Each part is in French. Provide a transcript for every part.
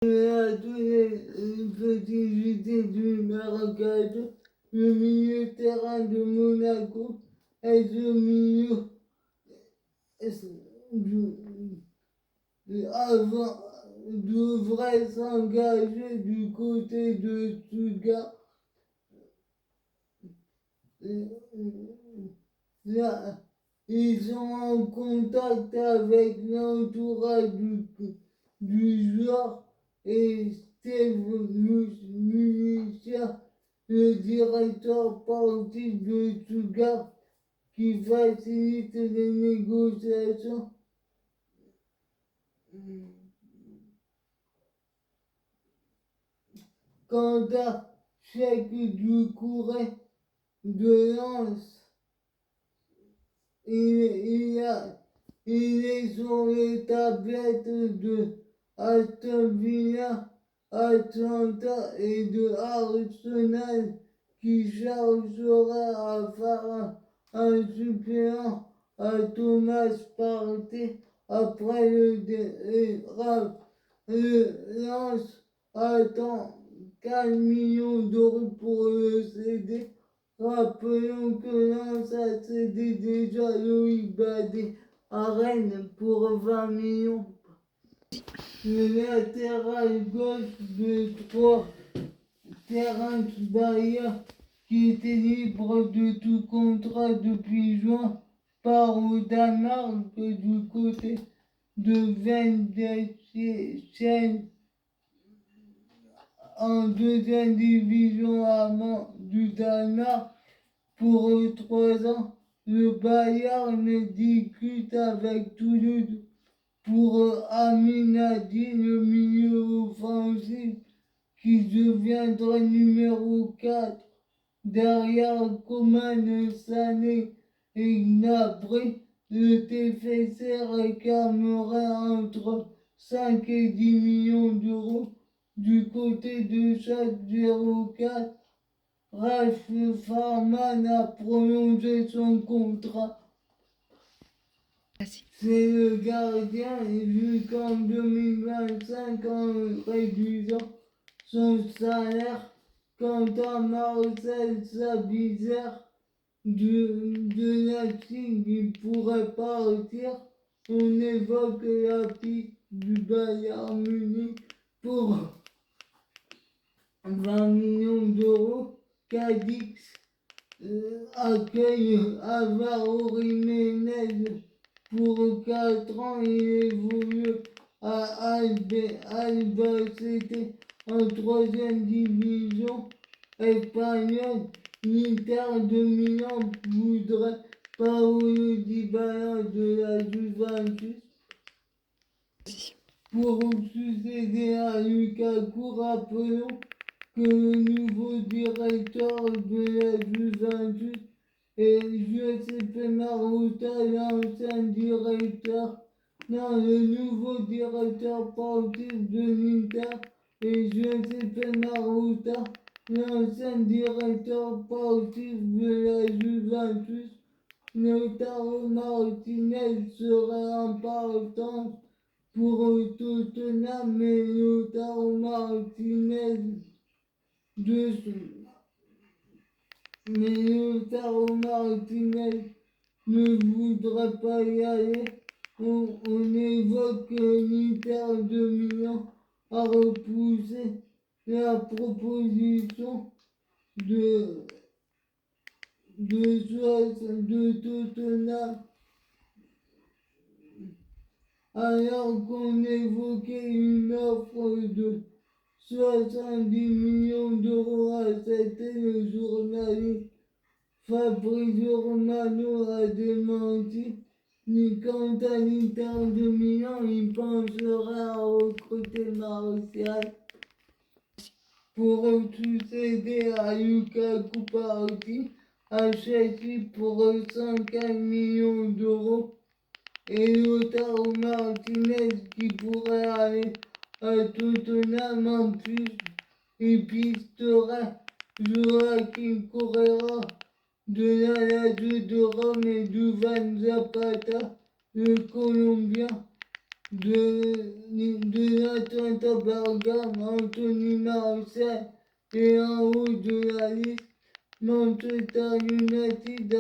À tous les petits JT du Maracaibo, le milieu terrain de Monaco est le milieu avant devrait s'engager du côté de Stuttgart. Là, ils sont en contact avec l'entourage du joueur et Steve Munitia, le directeur sportif de Stuttgart, qui facilite les négociations. Quant à Cheikh Doucouré de Lens, il est sur les tablettes de Aston Villa, Atlanta et de Arsenal qui cherchera à faire un suppléant à Thomas Partey après le Lens attend 4 millions d'euros pour le céder. Rappelons que Lens a cédé déjà Loïc Badé à Rennes pour 20 millions. Le latéral gauche de 3, Terence Bayer, qui était libre de tout contrat depuis juin, part au Danemark du côté de Vendsyssel en deuxième division allemande du Danemark pour 3 ans. Le Bayern discute avec Toulouse pour Aminadi, le milieu offensif qui deviendra numéro 4 derrière Coman, Sané et Gnabry. Le TFC réclamerait entre 5 et 10 millions d'euros du côté de chaque 04. Ralph Farman a prolongé son contrat. Merci. C'est le gardien jusqu'en 2025 en réduisant son salaire. Quant à Marcel Sabitzer de Leipzig, il pourrait partir. On évoque la piste du Bayern Munich pour 20 millions d'euros. Cadix accueille Alvaro Jiménez pour 4 ans. Il évolue à Albacete en 3e division espagnole. L'Inter de Milan voudrait Paolo Dybala de la Juventus pour succéder à Lukaku. Rappelons que le nouveau directeur de la Juventus est Giuseppe Marotta, l'ancien directeur. Non, le nouveau directeur sportif de l'Inter est Giuseppe Marotta, l'ancien directeur sportif de la Juventus. Lautaro Martinez serait en partance pour Tottenham, mais Lautaro Martinez ne voudrait pas y aller. On évoque que l'Inter de Milan a repoussé la proposition de Tottenham, alors qu'on évoquait une offre de 70 millions d'euros à accepter. Le journaliste Fabrizio Romano a démenti. Quant à l'Inter de Milan, il penserait à recruter Martial pour succéder à Lukaku parti à Chelsea pour 104 millions d'euros. Et Lautaro Martinez qui pourrait aller à Tottenham. En plus, il pisterait Joaquim Correa de la Lazio de Rome et Duvan Zapata, le Colombien, de l'Atlanta Bergame, Anthony Martial et en haut de la liste, Manchester United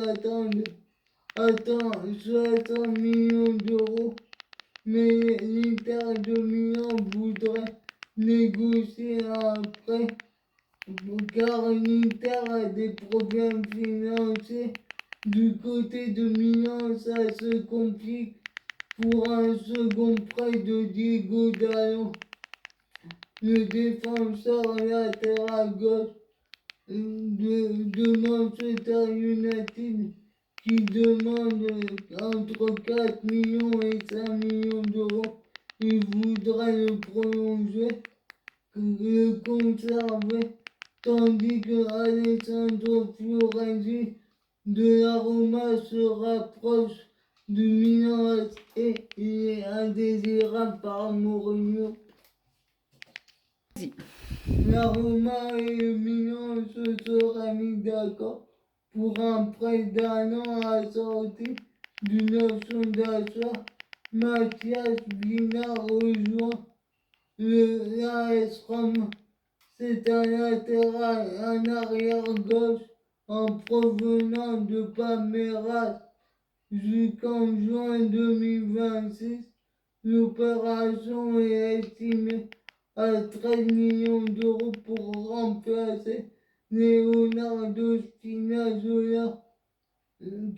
attend 60 millions d'euros, mais l'Inter de Milan voudrait négocier un prêt car l'Inter a des problèmes financiers. Du côté de Milan, ça se complique pour un second prêt de Diego Dallo, le défenseur latéral gauche de Manchester United, qui demande entre 4 millions et 5 millions d'euros. Il voudrait le prolonger, le conserver, tandis que Alessandro Florenzi de la Roma se rapproche du Milan et il est indésirable par Mourinho. La Roma et le Milan se seraient mis d'accord pour un prêt d'1 an assorti d'une option d'achat. Mathias Vina rejoint l'AS Rome. C'est un latéral, un arrière gauche en provenance de Palmeiras jusqu'en juin 2026. L'opération est estimée à 13 millions d'euros pour remplacer Leonardo Spinazzola,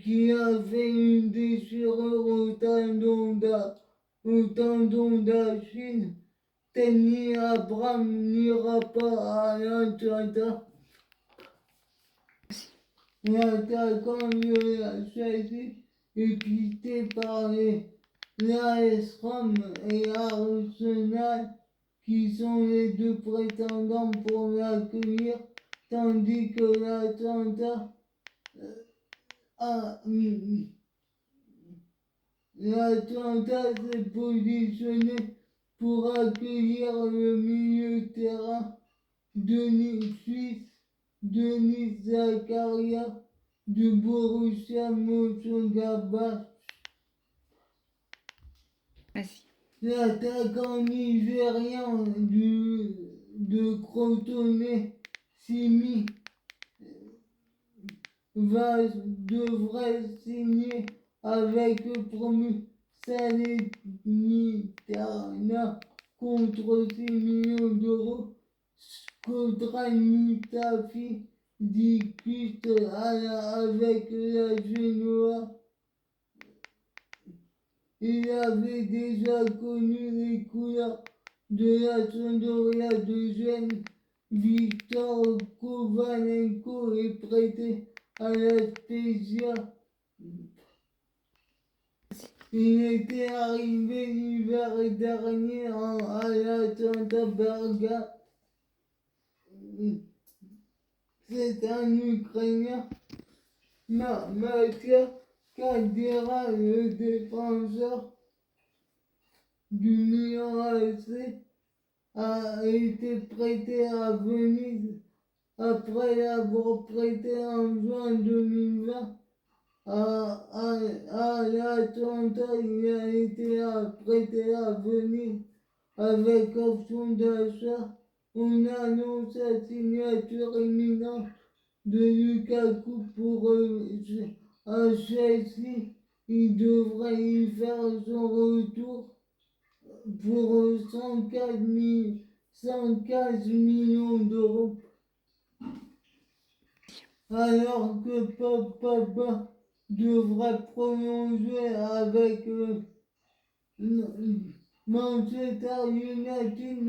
qui a fait une déchirure au tendon d'Achille. Tammy Abraham n'ira pas à l'Atlanta. L'attaquant de la Chelsea est quitté par l'AS Rome et Arsenal, qui sont les deux prétendants pour l'accueillir, tandis que l'Atlanta s'est positionné pour accueillir le milieu de terrain Suisse Denis Zakaria de Borussia Mönchengladbach. Vas-y. L'attaquant nigérian de Crotone, Simi, devrait signer avec le promu Salernitana contre 6 millions d'euros. Skodran Mustafi discute avec la Genoa. Il avait déjà connu les couleurs de la Sampdoria de Gênes. Victor Kovalenko est prêté à la Spezia. Il était arrivé l'hiver dernier à l'Atlanta Bergame. C'est un Ukrainien, Mathias Caldera, le défenseur du Milan AC, a été prêté à Venise après l'avoir prêté en juin 2020 à l'Atlanta. Il a été prêté à Venise avec option d'achat. On annonce la signature imminente de Lukaku pour un Chelsea. Il devrait y faire son retour pour 115 millions d'euros. Alors que Pogba devrait prolonger avec Manchester United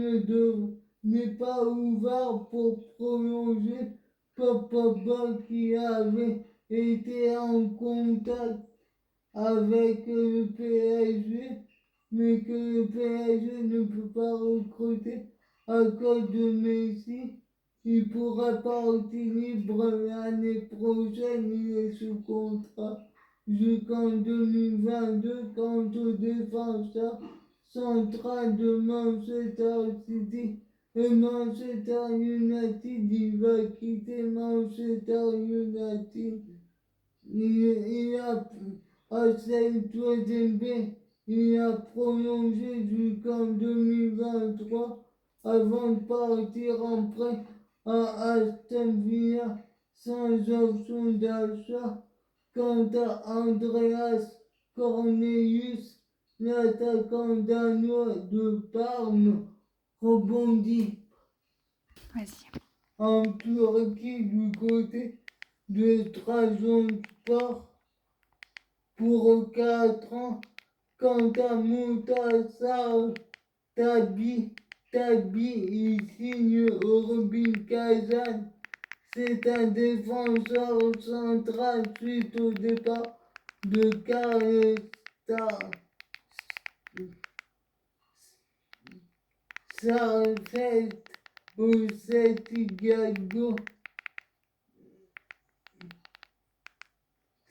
n'est pas ouvert pour prolonger. Pogba, qui avait été en contact avec le PSG, mais que le PSG ne peut pas recruter à cause de Messi. Il pourra partir libre l'année prochaine. Il est sous contrat jusqu'en 2022 quant au défenseur central de Manchester City et Manchester United. Il va quitter Manchester United. Il a Hassan Touadémé il a prolongé jusqu'en 2023 avant de partir en prêt à Aston Villa sans option d'achat. Quant à Andreas Cornelius, l'attaquant danois de Parme rebondit Vas-y. en Turquie du côté de Trabzonspor pour 4 ans. Quant à Montassar Tabi, il signe au Rubin Kazan. C'est un défenseur central suite au départ de Karl Sarfeld au Celtic.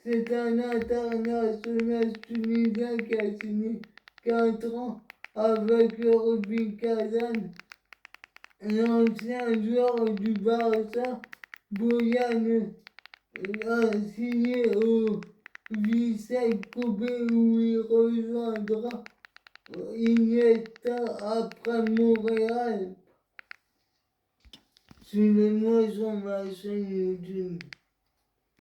C'est un international tunisien qui a signé 4 ans avec le Rubin Kazan. L'ancien joueur du Barça, Bojan, a signé au Vissel Kobe où il rejoindra Iniesta après Montréal. Suivez-moi sur ma chaîne YouTube.